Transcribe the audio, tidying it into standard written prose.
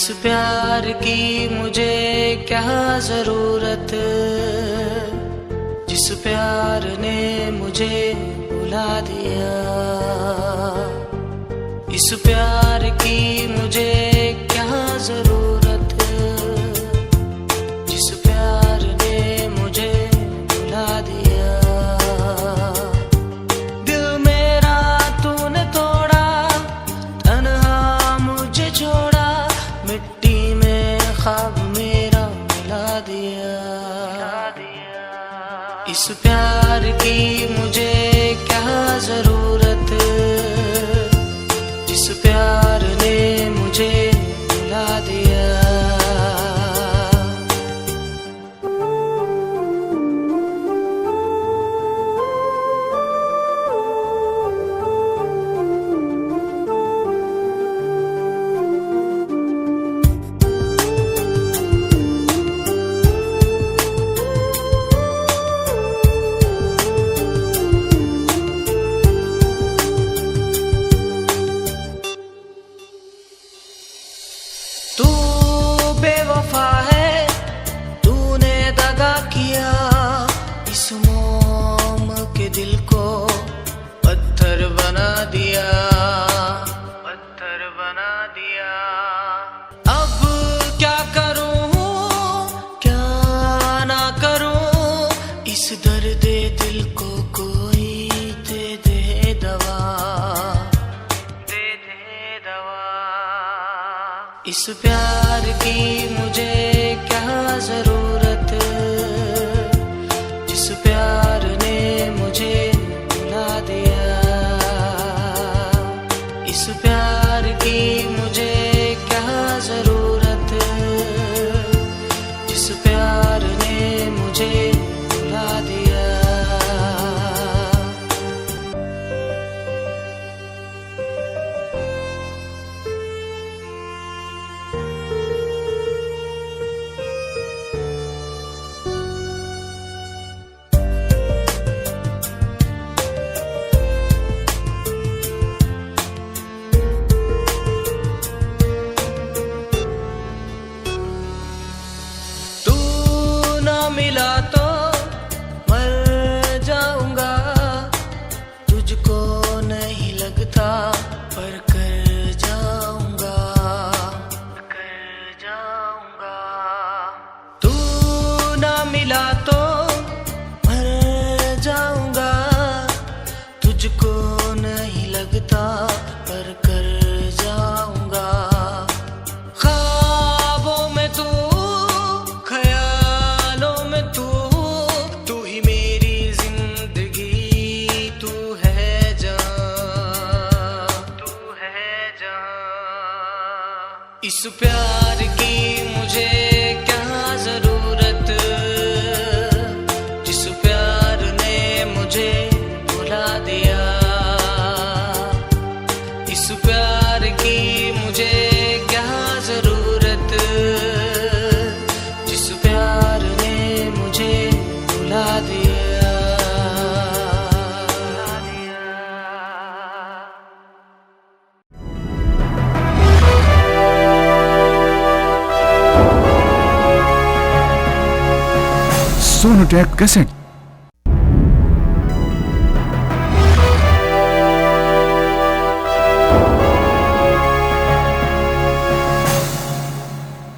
इस प्यार की मुझे क्या जरूरत, जिस प्यार ने मुझे भुला दिया। इस प्यार की मुझे क्या जरूरत, जिस प्यार ने मुझे भुला दिया। दिल मेरा तूने तोड़ा, तन्हा मुझे छोड़ा, मिट्टी में ख्वाब मेरा मिला दिया। इस प्यार की मुझे क्या जरूरत, जिस प्यार ने मुझे भुला दिया। तू बेवफा है, तूने दगा किया, इस मोम के दिल को पत्थर बना दिया, पत्थर बना दिया। अब क्या करूं, क्या ना करूं, इस दर्द दिल को कोई दे दे दवा, दे दे दवा। इस प्यार की मुझे क्या जरूरत, जिस प्यार ने मुझे भुला दिया। इस प्यार की मुझे क्या जरूरत, जिस प्यार ने मुझे भुला दिया। मिला तो मर जाऊंगा, तुझको नहीं लगता पर कर जाऊंगा, कर जाऊंगा। तू ना मिला तो मर जाऊंगा, तुझको नहीं लगता पर कर जाऊंगा। ख्वाबों में तू, इस प्यार की मुझे क्या जरूरत, जिस प्यार ने मुझे भुला दिया। इस प्यार की मुझे क्या जरूरत, जिस प्यार ने मुझे भुला दिया। Sonotech Cassette।